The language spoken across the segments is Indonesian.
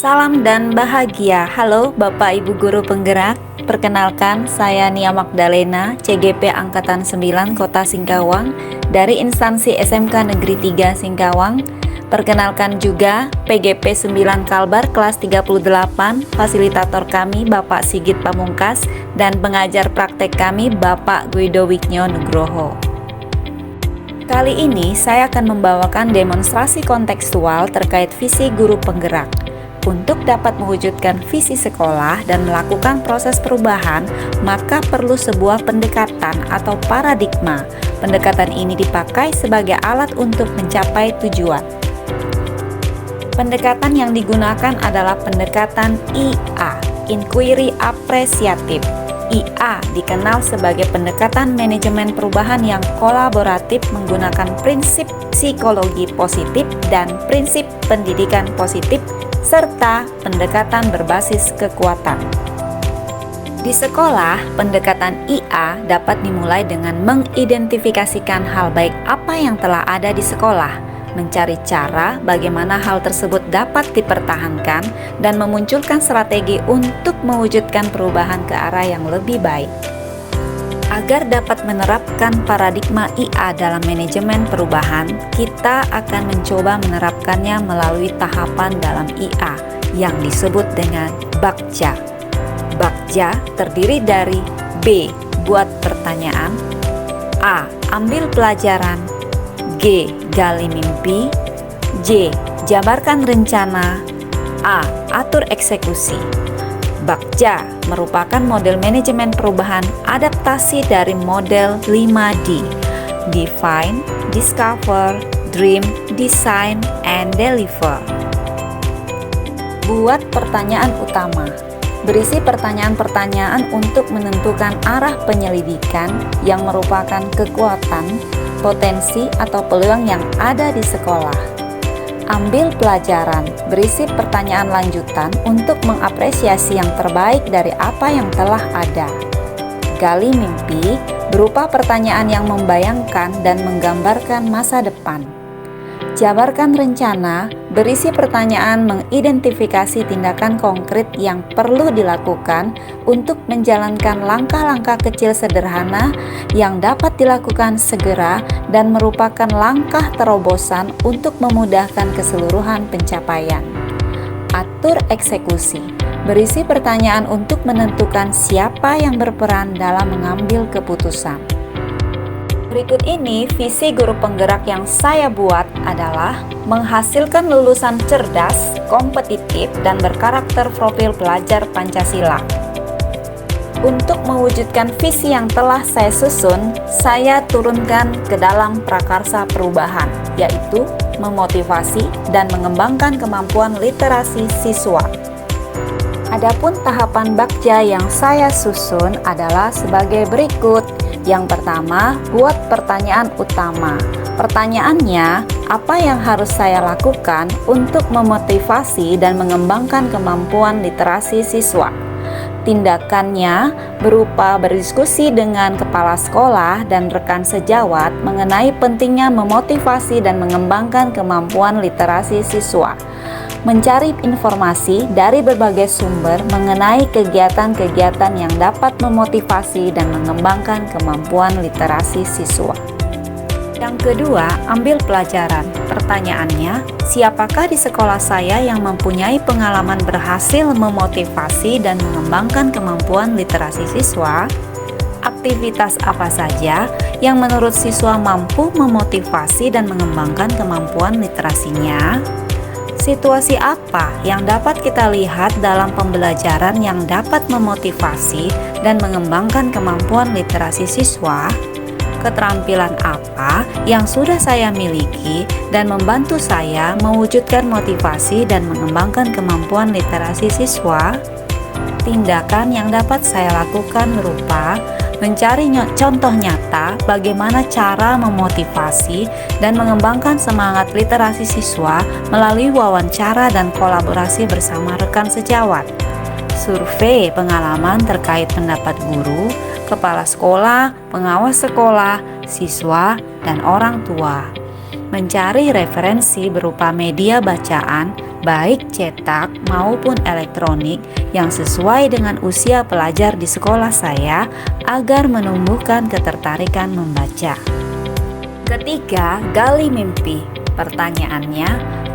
Salam dan bahagia. Halo Bapak Ibu Guru Penggerak. Perkenalkan, saya Nia Magdalena, CGP Angkatan 9 Kota Singkawang dari instansi SMK Negeri 3 Singkawang. Perkenalkan juga PGP 9 Kalbar kelas 38, fasilitator kami Bapak Sigit Pamungkas dan pengajar praktek kami Bapak Guido Wigno Nugroho. Kali ini saya akan membawakan demonstrasi kontekstual terkait visi guru penggerak. Untuk dapat mewujudkan visi sekolah dan melakukan proses perubahan, maka perlu sebuah pendekatan atau paradigma. Pendekatan ini dipakai sebagai alat untuk mencapai tujuan. Pendekatan yang digunakan adalah pendekatan IA, Inquiry Apresiatif. IA dikenal sebagai pendekatan manajemen perubahan yang kolaboratif menggunakan prinsip psikologi positif dan prinsip pendidikan positif serta pendekatan berbasis kekuatan. Di sekolah, pendekatan IA dapat dimulai dengan mengidentifikasikan hal baik apa yang telah ada di sekolah, mencari cara bagaimana hal tersebut dapat dipertahankan, dan memunculkan strategi untuk mewujudkan perubahan ke arah yang lebih baik. Agar dapat menerapkan paradigma IA dalam manajemen perubahan, kita akan mencoba menerapkannya melalui tahapan dalam IA yang disebut dengan Bagja. Bagja terdiri dari B. Buat pertanyaan, A. Ambil pelajaran, G. Gali mimpi, J. Jabarkan rencana, A. Atur eksekusi. Bagja merupakan model manajemen perubahan adaptasi dari model 5D: Define, Discover, Dream, Design, and Deliver. Buat pertanyaan utama. Berisi pertanyaan-pertanyaan untuk menentukan arah penyelidikan yang merupakan kekuatan, potensi, atau peluang yang ada di sekolah. Ambil pelajaran, berisi pertanyaan lanjutan untuk mengapresiasi yang terbaik dari apa yang telah ada. Gali mimpi, berupa pertanyaan yang membayangkan dan menggambarkan masa depan. Jabarkan rencana, berisi pertanyaan mengidentifikasi tindakan konkret yang perlu dilakukan untuk menjalankan langkah-langkah kecil sederhana yang dapat dilakukan segera dan merupakan langkah terobosan untuk memudahkan keseluruhan pencapaian. Atur eksekusi, berisi pertanyaan untuk menentukan siapa yang berperan dalam mengambil keputusan. Berikut ini visi guru penggerak yang saya buat adalah menghasilkan lulusan cerdas, kompetitif, dan berkarakter profil pelajar Pancasila. Untuk mewujudkan visi yang telah saya susun, saya turunkan ke dalam prakarsa perubahan, yaitu memotivasi dan mengembangkan kemampuan literasi siswa. Adapun tahapan Bagja yang saya susun adalah sebagai berikut. Yang pertama, buat pertanyaan utama. Pertanyaannya, apa yang harus saya lakukan untuk memotivasi dan mengembangkan kemampuan literasi siswa? Tindakannya berupa berdiskusi dengan kepala sekolah dan rekan sejawat mengenai pentingnya memotivasi dan mengembangkan kemampuan literasi siswa. Mencari informasi dari berbagai sumber mengenai kegiatan-kegiatan yang dapat memotivasi dan mengembangkan kemampuan literasi siswa. Yang kedua, ambil pelajaran. Pertanyaannya, siapakah di sekolah saya yang mempunyai pengalaman berhasil memotivasi dan mengembangkan kemampuan literasi siswa? Aktivitas apa saja yang menurut siswa mampu memotivasi dan mengembangkan kemampuan literasinya? Situasi apa yang dapat kita lihat dalam pembelajaran yang dapat memotivasi dan mengembangkan kemampuan literasi siswa? Keterampilan apa yang sudah saya miliki dan membantu saya mewujudkan motivasi dan mengembangkan kemampuan literasi siswa? Tindakan yang dapat saya lakukan berupa mencari contoh nyata bagaimana cara memotivasi dan mengembangkan semangat literasi siswa melalui wawancara dan kolaborasi bersama rekan sejawat. Survei pengalaman terkait pendapat guru, kepala sekolah, pengawas sekolah, siswa, dan orang tua. Mencari referensi berupa media bacaan, baik cetak maupun elektronik, yang sesuai dengan usia pelajar di sekolah saya agar menumbuhkan ketertarikan membaca. Ketiga, gali mimpi. Pertanyaannya,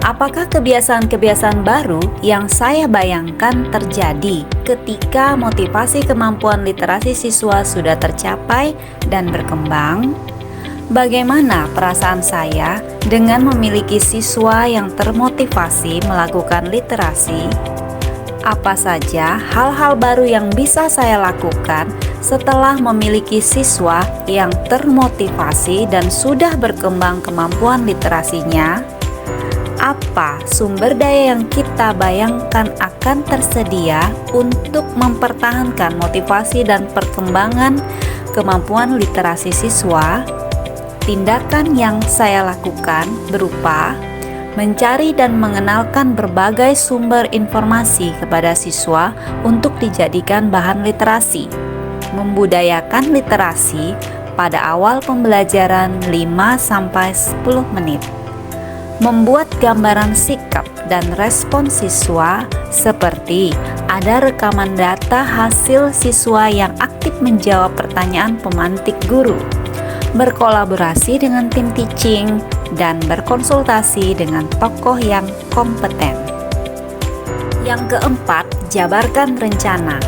apakah kebiasaan-kebiasaan baru yang saya bayangkan terjadi ketika motivasi kemampuan literasi siswa sudah tercapai dan berkembang? Bagaimana perasaan saya dengan memiliki siswa yang termotivasi melakukan literasi? Apa saja hal-hal baru yang bisa saya lakukan setelah memiliki siswa yang termotivasi dan sudah berkembang kemampuan literasinya? Apa sumber daya yang kita bayangkan akan tersedia untuk mempertahankan motivasi dan perkembangan kemampuan literasi siswa? Tindakan yang saya lakukan berupa mencari dan mengenalkan berbagai sumber informasi kepada siswa untuk dijadikan bahan literasi, membudayakan literasi pada awal pembelajaran 5-10 menit, membuat gambaran sikap dan respon siswa seperti ada rekaman data hasil siswa yang aktif menjawab pertanyaan pemantik guru, berkolaborasi dengan tim teaching, dan berkonsultasi dengan tokoh yang kompeten. Yang keempat, jabarkan rencana.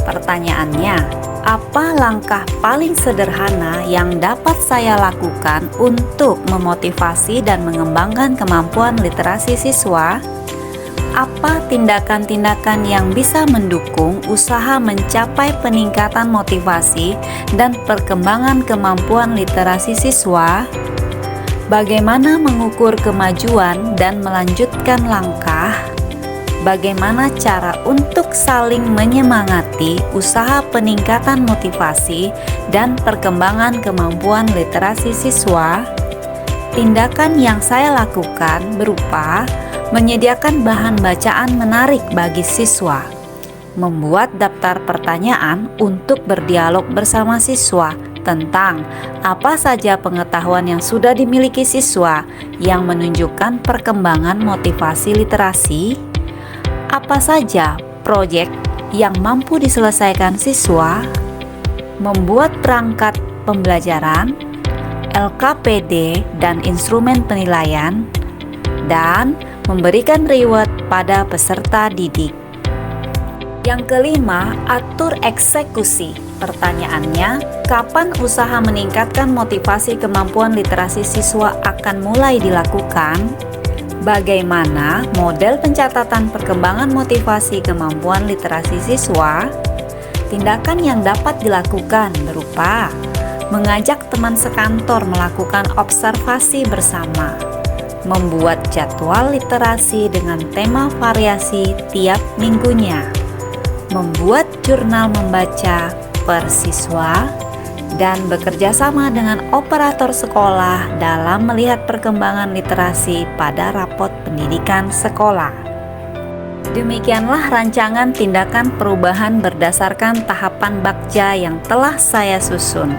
Pertanyaannya, apa langkah paling sederhana yang dapat saya lakukan untuk memotivasi dan mengembangkan kemampuan literasi siswa? Apa tindakan-tindakan yang bisa mendukung usaha mencapai peningkatan motivasi dan perkembangan kemampuan literasi siswa? Bagaimana mengukur kemajuan dan melanjutkan langkah? Bagaimana cara untuk saling menyemangati usaha peningkatan motivasi dan perkembangan kemampuan literasi siswa? Tindakan yang saya lakukan berupa menyediakan bahan bacaan menarik bagi siswa, membuat daftar pertanyaan untuk berdialog bersama siswa tentang apa saja pengetahuan yang sudah dimiliki siswa yang menunjukkan perkembangan motivasi literasi, apa saja proyek yang mampu diselesaikan siswa, membuat perangkat pembelajaran, LKPD dan instrumen penilaian, dan memberikan reward pada peserta didik. Yang kelima, atur eksekusi. Pertanyaannya, kapan usaha meningkatkan motivasi kemampuan literasi siswa akan mulai dilakukan? Bagaimana model pencatatan perkembangan motivasi kemampuan literasi siswa? Tindakan yang dapat dilakukan berupa mengajak teman sekantor melakukan observasi bersama, membuat jadwal literasi dengan tema variasi tiap minggunya, membuat jurnal membaca per siswa, dan bekerja sama dengan operator sekolah dalam melihat perkembangan literasi pada rapot pendidikan sekolah. Demikianlah rancangan tindakan perubahan berdasarkan tahapan Bagja yang telah saya susun.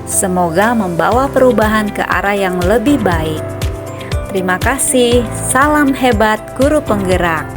Semoga membawa perubahan ke arah yang lebih baik. Terima kasih, salam hebat guru penggerak.